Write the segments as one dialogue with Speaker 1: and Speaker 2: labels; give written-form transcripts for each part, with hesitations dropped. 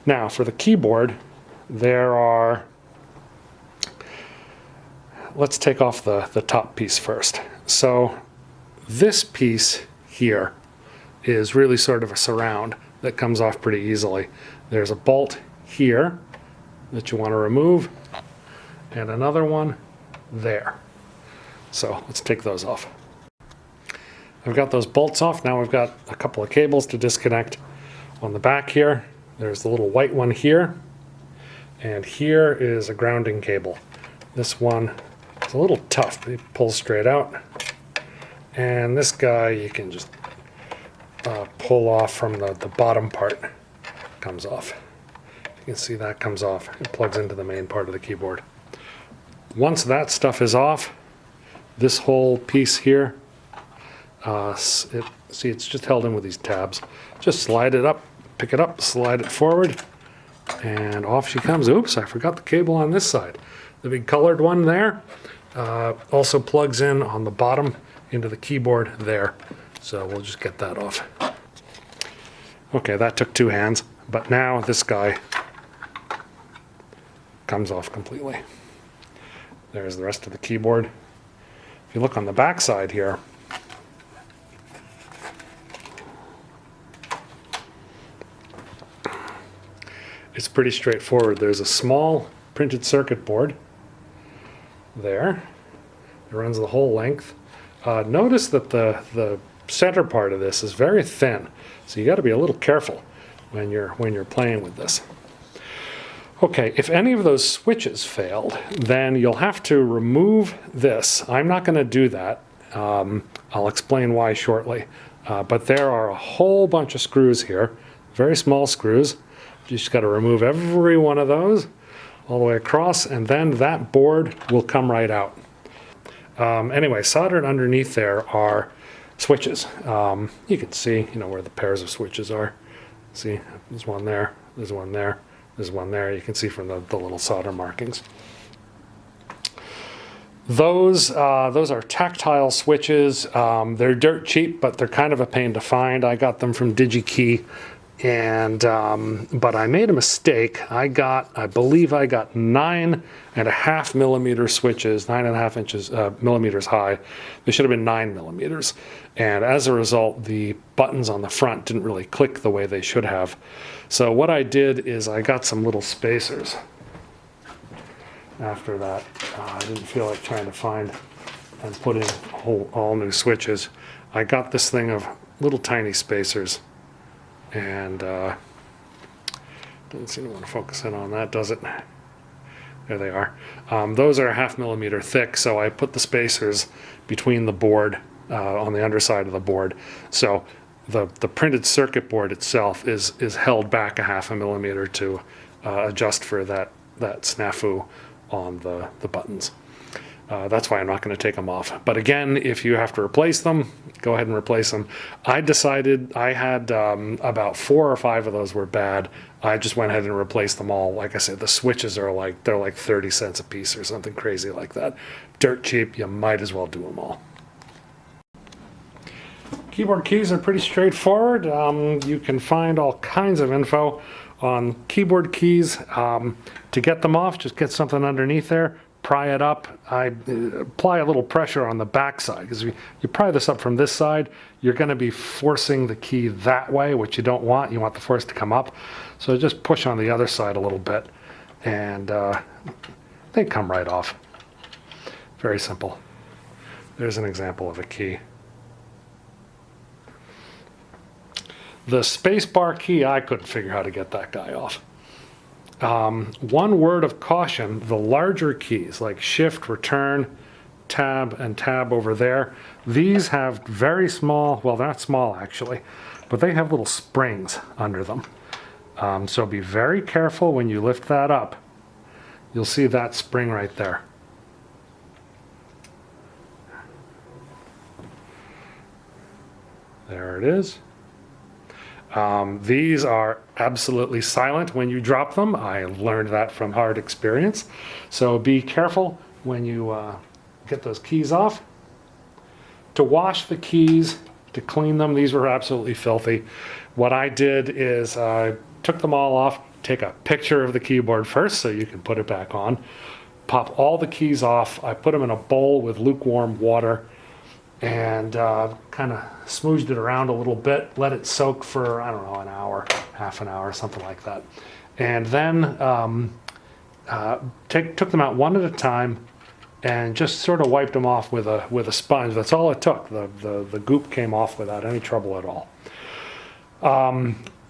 Speaker 1: Now for the keyboard, there are, let's take off the top piece first. So this piece here is really sort of a surround that comes off pretty easily. There's a bolt here that you want to remove, and another one there. So let's take those off. I've got those bolts off. Now we've got a couple of cables to disconnect. On the back here, there's the little white one here, and here is a grounding cable. This one is a little tough, but it pulls straight out. And this guy you can just pull off from the bottom part. Comes off. You can see that comes off. It plugs into the main part of the keyboard. Once that stuff is off, this whole piece here, see, it's just held in with these tabs. Just slide it up, pick it up, slide it forward, and off she comes. Oops, I forgot the cable on this side. The big colored one there also plugs in on the bottom into the keyboard there. So we'll just get that off. Okay, that took 2 hands, but now this guy comes off completely. There's the rest of the keyboard. If you look on the back side here, it's pretty straightforward. There's a small printed circuit board there. It runs the whole length. Notice that the center part of this is very thin, so you got to be a little careful when you're playing with this. Okay, if any of those switches failed, then you'll have to remove this. I'm not going to do that. I'll explain why shortly. But there are a whole bunch of screws here, very small screws. You just got to remove every one of those all the way across, and then that board will come right out. Anyway, soldered underneath there are switches. You can see, where the pairs of switches are. See, there's one there, there's one there, there's one there. You can see from the little solder markings. Those are tactile switches. They're dirt cheap, but they're kind of a pain to find. I got them from DigiKey. And but I made a mistake. I believe I got 9.5 millimeter switches, 9.5 inches millimeters high. They should have been 9 millimeters, and as a result, the buttons on the front didn't really click the way they should have. So what I did is I got some little spacers. After that, I didn't feel like trying to find and put in all new switches. I got this thing of little tiny spacers. And doesn't seem to want to focus in on that, does it? There they are. Those are 0.5 millimeter thick, so I put the spacers between the board on the underside of the board. So the printed circuit board itself is held back 0.5 millimeter to adjust for that snafu on the buttons. That's why I'm not going to take them off. But again, if you have to replace them, go ahead and replace them. I decided I had about 4 or 5 of those were bad. I just went ahead and replaced them all. Like I said, the switches are they're like 30 cents a piece or something crazy like that. Dirt cheap, you might as well do them all. Keyboard keys are pretty straightforward. You can find all kinds of info on keyboard keys. To get them off, just get something underneath there. Pry it up. I apply a little pressure on the back side, because if you pry this up from this side, you're going to be forcing the key that way, which you don't want. You want the force to come up. So just push on the other side a little bit, and they come right off. Very simple. There's an example of a key. The spacebar key, I couldn't figure how to get that guy off. One word of caution, the larger keys like Shift, Return, Tab, and Tab over there, these have very small, well, they're not small actually, but they have little springs under them. So be very careful when you lift that up. You'll see that spring right there. There it is. These are absolutely silent when you drop them. I learned that from hard experience. So be careful when you get those keys off. To wash the keys, to clean them, these were absolutely filthy. What I did is I took them all off, take a picture of the keyboard first so you can put it back on. Pop all the keys off. I put them in a bowl with lukewarm water and kind of smoothed it around a little bit, let it soak for, I don't know, an hour, half an hour, something like that. And then took them out one at a time and just sort of wiped them off with a sponge. That's all it took. The goop came off without any trouble at all.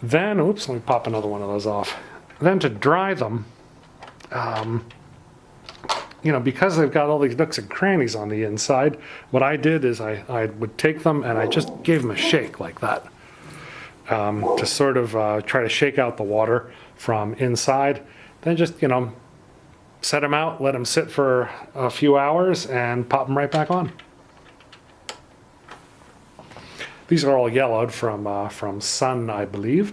Speaker 1: Then, oops, let me pop another one of those off. Then to dry them, because they've got all these nooks and crannies on the inside, what I did is I would take them and I just gave them a shake like that to sort of try to shake out the water from inside. Then just, set them out, let them sit for a few hours, and pop them right back on. These are all yellowed from sun, I believe,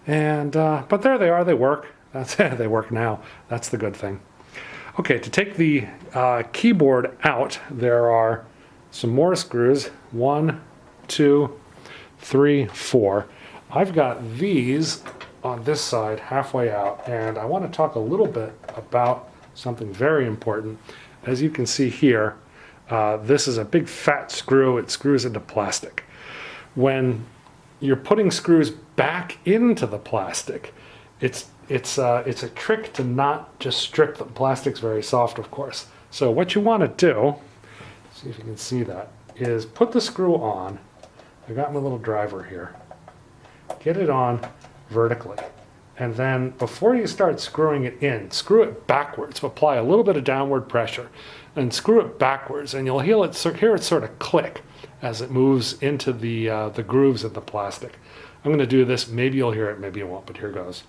Speaker 1: and but there they are. They work. They work now. That's the good thing. Okay, to take the keyboard out, there are some more screws. 1, 2, 3, 4. I've got these on this side halfway out, and I want to talk a little bit about something very important. As you can see here, this is a big fat screw. It screws into plastic. When you're putting screws back into the plastic, it's a trick to not just strip them. Plastic's very soft, of course. So what you want to do, see if you can see that, is put the screw on. I got my little driver here. Get it on vertically. And then before you start screwing it in, screw it backwards. Apply a little bit of downward pressure and screw it backwards, and you'll hear it sort of click as it moves into the grooves of the plastic. I'm going to do this. Maybe you'll hear it, maybe you won't, but here goes.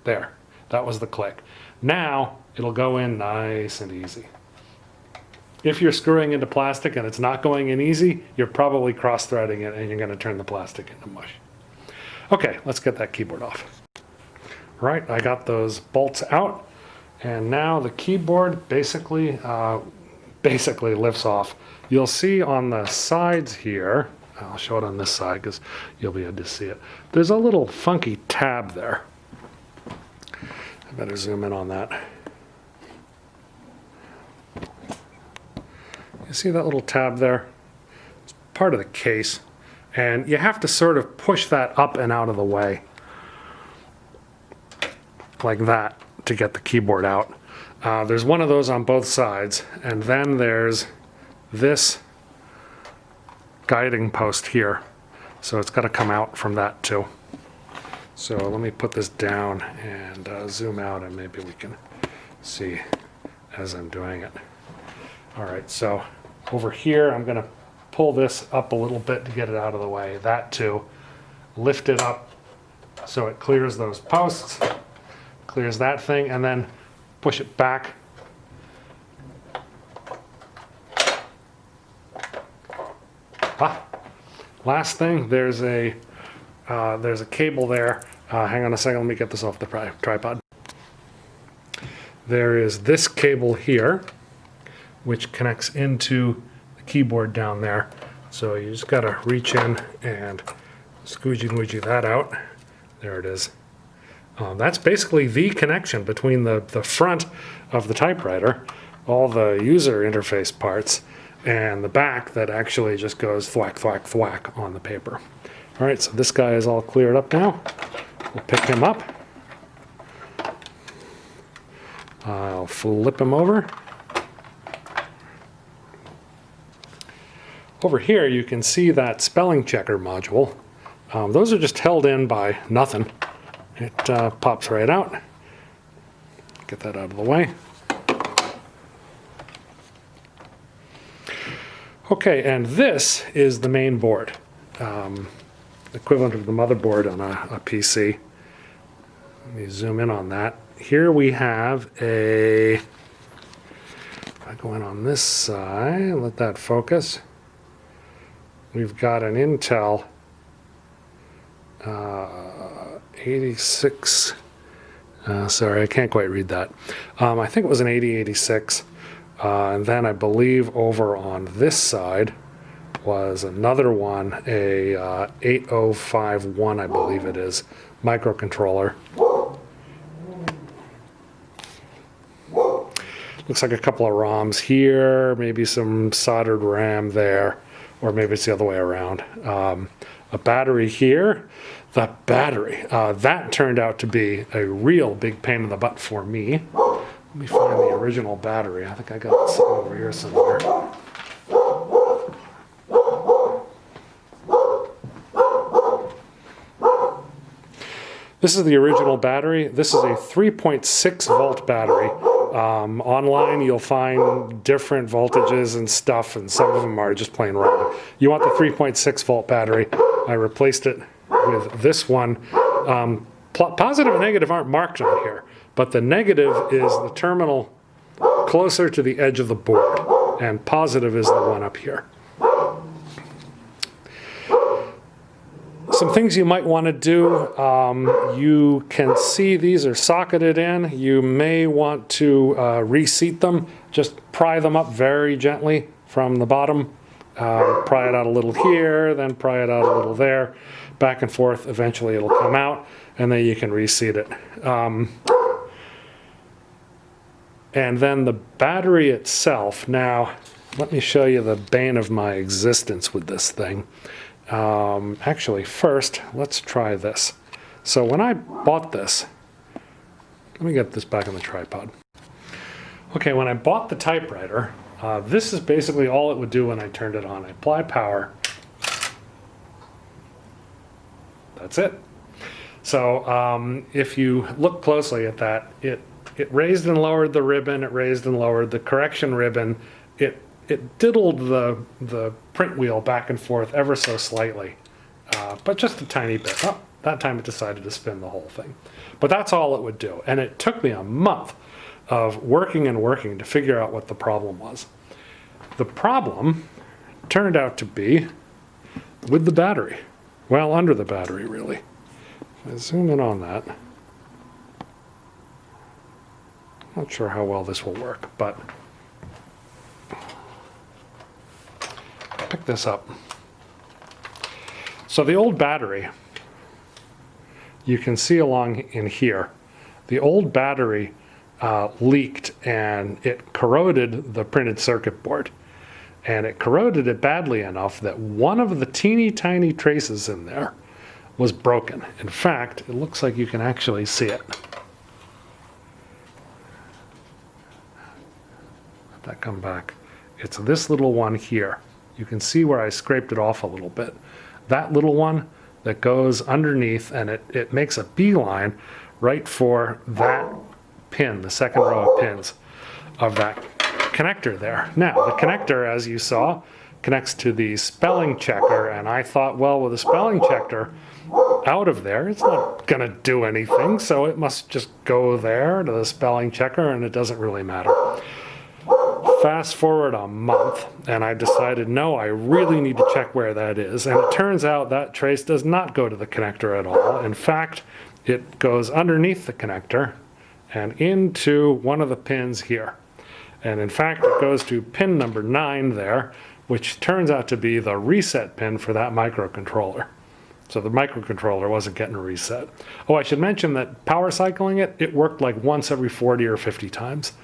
Speaker 1: There, that was the click. Now it'll go in nice and easy. If you're screwing into plastic and it's not going in easy, you're probably cross-threading it and you're going to turn the plastic into mush. Okay, let's get that keyboard off. Right, I got those bolts out, and now the keyboard basically lifts off. You'll see on the sides here, I'll show it on this side because you'll be able to see it. There's a little funky tab there. I better zoom in on that. You see that little tab there? It's part of the case. And you have to sort of push that up and out of the way. Like that to get the keyboard out. There's one of those on both sides. And then there's this guiding post here. So it's got to come out from that too. So let me put this down and zoom out, and maybe we can see as I'm doing it. All right, so over here I'm going to pull this up a little bit to get it out of the way. That too. Lift it up so it clears those posts, clears that thing, and then push it back. Last thing, there's a cable there. Hang on a second, let me get this off the tripod. There is this cable here, which connects into the keyboard down there. So you just gotta reach in and squeegee that out. There it is. That's basically the connection between the front of the typewriter, all the user interface parts, and the back that actually just goes thwack, thwack, thwack on the paper. All right, so this guy is all cleared up now. We'll pick him up. I'll flip him over. Over here you can see that spelling checker module. Those are just held in by nothing. It pops right out. Get that out of the way. Okay, and this is the main board. Equivalent of the motherboard on a PC. Let me zoom in on that. Here we have if I go in on this side, let that focus. We've got an Intel 86. Sorry, I can't quite read that. I think it was an 8086. And then I believe over on this side was another one, a 8051, I believe it is, microcontroller. Looks like a couple of ROMs here, maybe some soldered RAM there, or maybe it's the other way around. A battery here. The battery, that turned out to be a real big pain in the butt for me. Let me find the original battery. I think I got it sitting over here somewhere. This is the original battery. This is a 3.6 volt battery. Online you'll find different voltages and stuff, and some of them are just plain wrong. You want the 3.6 volt battery. I replaced it with this one. Positive and negative aren't marked on here, but the negative is the terminal closer to the edge of the board, and positive is the one up here. Some things you might want to do, you can see these are socketed in. You may want to reseat them. Just pry them up very gently from the bottom. Pry it out a little here, then pry it out a little there. Back and forth. Eventually it'll come out, and then you can reseat it. And then the battery itself. Now, let me show you the bane of my existence with this thing. Actually, first, let's try this. So when I bought this, let me get this back on the tripod. Okay, when I bought the typewriter, this is basically all it would do when I turned it on. I apply power. That's it. So if you look closely at that, it raised and lowered the ribbon, it raised and lowered the correction ribbon, it diddled the print wheel back and forth ever so slightly, but just a tiny bit. Oh, that time it decided to spin the whole thing. But that's all it would do. And it took me a month of working and working to figure out what the problem was. The problem turned out to be with the battery. Well, under the battery, really. If I zoom in on that, not sure how well this will work, but pick this up. So the old battery, you can see along in here, the old battery leaked and it corroded the printed circuit board. And it corroded it badly enough that one of the teeny tiny traces in there was broken. In fact, it looks like you can actually see it. Let that come back. It's this little one here. You can see where I scraped it off a little bit. That little one that goes underneath, and it makes a beeline right for that pin, the second row of pins of that connector there. Now, the connector, as you saw, connects to the spelling checker, and I thought, well, with the spelling checker out of there, it's not going to do anything, so it must just go there to the spelling checker, and it doesn't really matter. Fast forward a month, and I decided, no, I really need to check where that is. And it turns out that trace does not go to the connector at all. In fact, it goes underneath the connector and into one of the pins here. And in fact, it goes to pin number 9 there, which turns out to be the reset pin for that microcontroller. So the microcontroller wasn't getting a reset. Oh, I should mention that power cycling it worked like once every 40 or 50 times.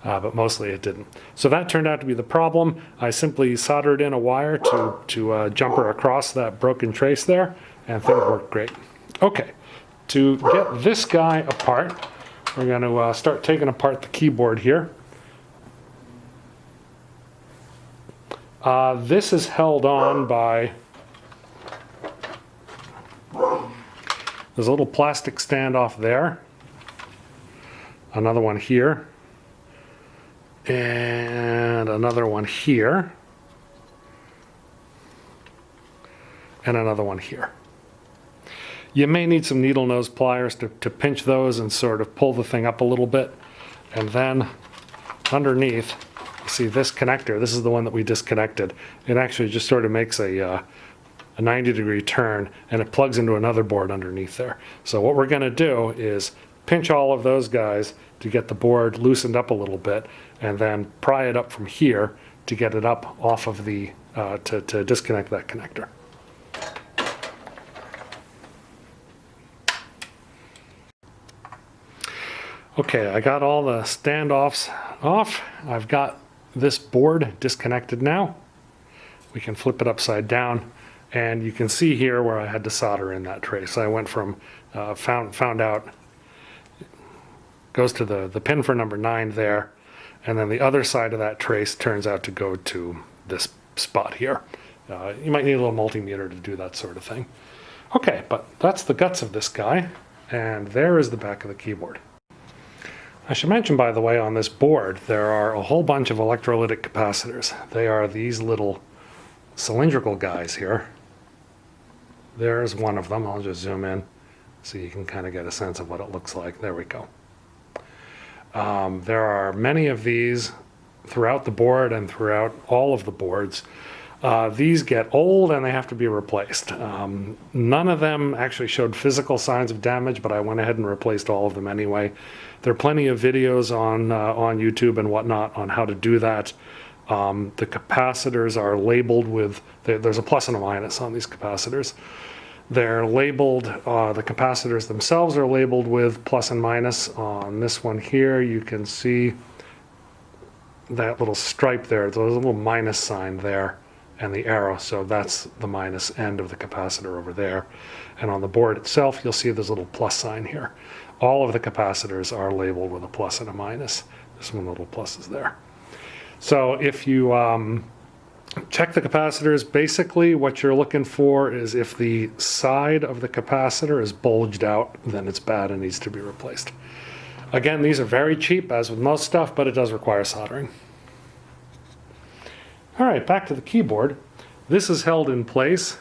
Speaker 1: But mostly it didn't. So that turned out to be the problem. I simply soldered in a wire to jumper across that broken trace there, and things worked great. Okay, to get this guy apart, we're going to start taking apart the keyboard here. This is held on by there's a little plastic standoff there, another one here, and another one here, and another one here. You may need some needle nose pliers to pinch those and sort of pull the thing up a little bit. And then underneath, you see this connector. This is the one that we disconnected. It actually just sort of makes a 90-degree turn, and it plugs into another board underneath there. So what we're going to do is pinch all of those guys to get the board loosened up a little bit, and then pry it up from here to get it up off of the, to disconnect that connector. Okay, I got all the standoffs off. I've got this board disconnected now. We can flip it upside down, and you can see here where I had to solder in that trace. I went from, found out, goes to the pin for number 9 there, and then the other side of that trace turns out to go to this spot here. You might need a little multimeter to do that sort of thing. Okay, but that's the guts of this guy, and there is the back of the keyboard. I should mention, by the way, on this board, there are a whole bunch of electrolytic capacitors. They are these little cylindrical guys here. There's one of them. I'll just zoom in so you can kind of get a sense of what it looks like. There we go. There are many of these throughout the board and throughout all of the boards. These get old and they have to be replaced. None of them actually showed physical signs of damage, but I went ahead and replaced all of them anyway. There are plenty of videos on YouTube and whatnot on how to do that. The capacitors are labeled with, there's a plus and a minus on these capacitors. They're labeled, the capacitors themselves are labeled with plus and minus. On this one here, you can see that little stripe there. There's a little minus sign there and the arrow, so that's the minus end of the capacitor over there. And on the board itself, you'll see this little plus sign here. All of the capacitors are labeled with a plus and a minus. This one little plus is there. So if you check the capacitors, basically what you're looking for is if the side of the capacitor is bulged out, then it's bad and needs to be replaced. Again, these are very cheap, as with most stuff, but it does require soldering. All right, back to the keyboard. This is held in place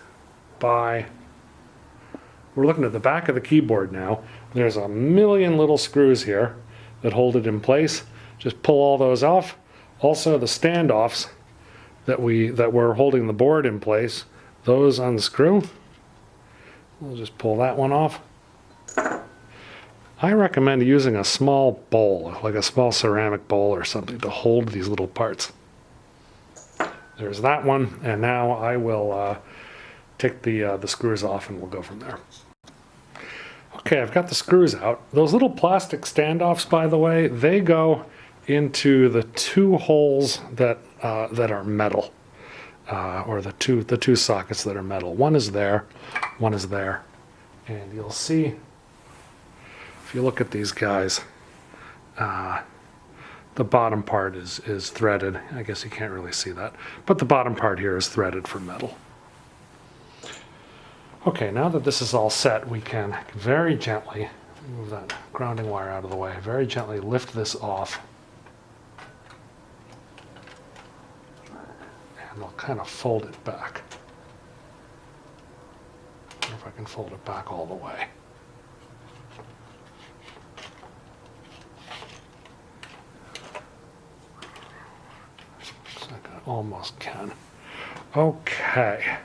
Speaker 1: by, we're looking at the back of the keyboard now. There's a million little screws here that hold it in place. Just pull all those off. Also, the standoffs that were holding the board in place, those unscrew. We'll just pull that one off. I recommend using a small bowl, like a small ceramic bowl or something, to hold these little parts. There's that one, and now I will take the screws off and we'll go from there. Okay, I've got the screws out. Those little plastic standoffs, by the way, they go into the 2 holes that are metal, or the two sockets that are metal. One is there, and you'll see if you look at these guys, the bottom part is threaded. I guess you can't really see that, but the bottom part here is threaded for metal. Okay, now that this is all set, we can very gently move that grounding wire out of the way. Very gently lift this off. And I'll kind of fold it back. I wonder if I can fold it back all the way. Looks like I almost can. Okay.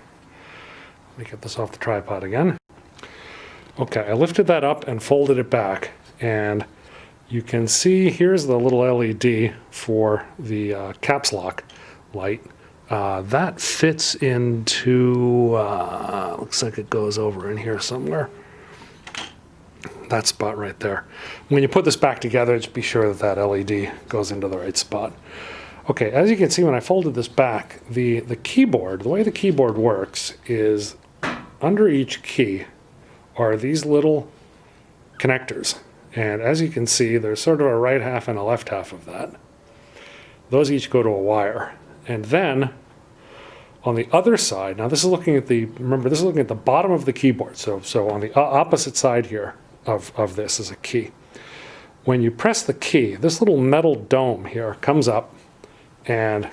Speaker 1: Let me get this off the tripod again. Okay, I lifted that up and folded it back, and you can see here's the little LED for the caps lock light. That fits into, looks like it goes over in here somewhere. That spot right there. When you put this back together, just be sure that that LED goes into the right spot. Okay, as you can see, when I folded this back, the keyboard, the way the keyboard works is under each key are these little connectors. And as you can see, there's sort of a right half and a left half of that. Those each go to a wire. And then on the other side, now this is looking at the, remember this is looking at the bottom of the keyboard. So on the opposite side here of this is a key. When you press the key, this little metal dome here comes up and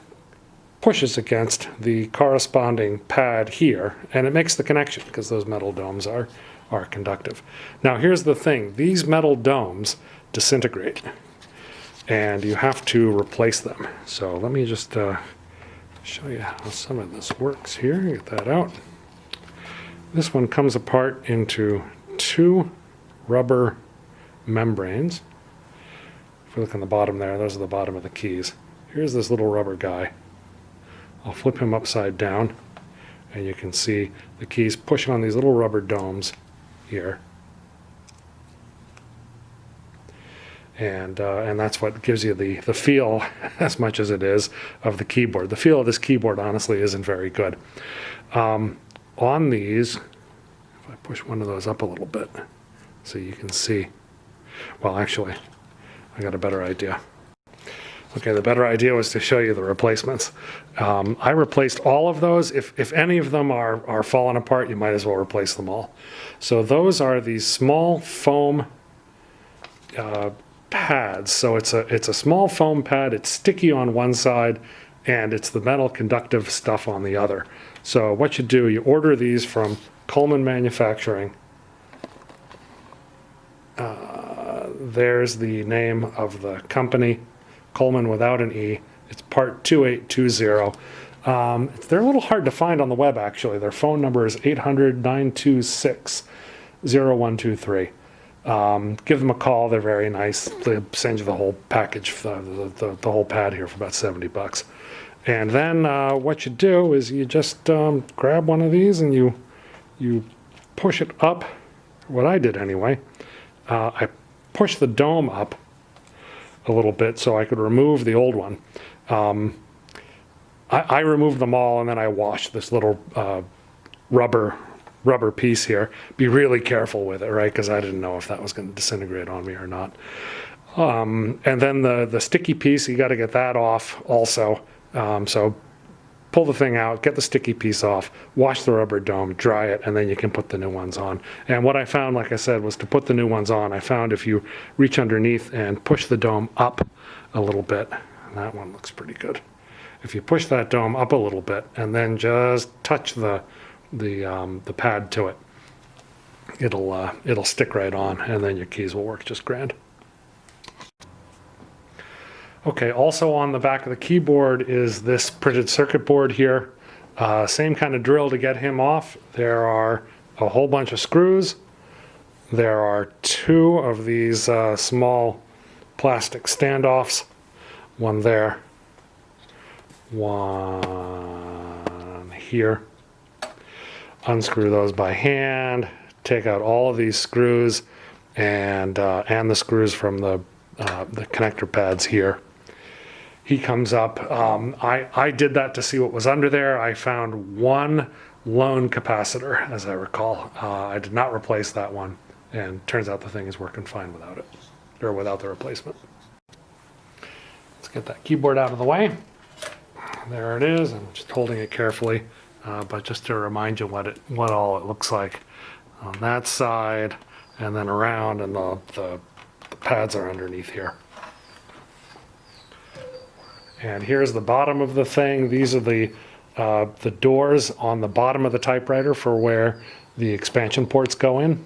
Speaker 1: pushes against the corresponding pad here, and it makes the connection because those metal domes are conductive. Now here's the thing, these metal domes disintegrate and you have to replace them. So let me just show you how some of this works here. Get that out. This one comes apart into 2 rubber membranes. If you look on the bottom there, those are the bottom of the keys. Here's this little rubber guy. I'll flip him upside down, and you can see the keys pushing on these little rubber domes here. and that's what gives you the feel as much as it is of the keyboard. The feel of this keyboard honestly isn't very good. On these, if I push one of those up a little bit so you can see, well actually I got a better idea. Okay, the better idea was to show you the replacements. I replaced all of those. If any of them are falling apart, you might as well replace them all. So those are these small foam pads. So it's a small foam pad. It's sticky on one side, and it's the metal conductive stuff on the other. So what you do, you order these from Coleman Manufacturing. There's the name of the company, Coleman without an E. It's part 2820. They're a little hard to find on the web, actually. Their phone number is 800-926-0123. Give them a call. They're very nice. They'll send you the whole package, the whole pad here for about $70. And then what you do is you just grab one of these and you push it up. What I did anyway, I pushed the dome up a little bit so I could remove the old one. I removed them all, and then I washed this little rubber piece here. Be really careful with it, right? Because I didn't know if that was going to disintegrate on me or not. And then the sticky piece, you got to get that off also. So pull the thing out, get the sticky piece off, wash the rubber dome, dry it, and then you can put the new ones on. And what I found, like I said, was to put the new ones on, I found if you reach underneath and push the dome up a little bit, and that one looks pretty good. If you push that dome up a little bit and then just touch the pad to it, it'll stick right on, and then your keys will work just grand. Okay, also on the back of the keyboard is this printed circuit board here. Same kind of drill to get him off. There are a whole bunch of screws. There are two of these small plastic standoffs. One there, one here. Unscrew those by hand. Take out all of these screws and the screws from the connector pads here. He comes up. I did that to see what was under there. I found one lone capacitor, as I recall. I did not replace that one, and turns out the thing is working fine without it, or without the replacement. Let's get that keyboard out of the way. There it is. I'm just holding it carefully, but just to remind you what all it looks like on that side, and then around, and the pads are underneath here. And here's the bottom of the thing. These are the doors on the bottom of the typewriter for where the expansion ports go in.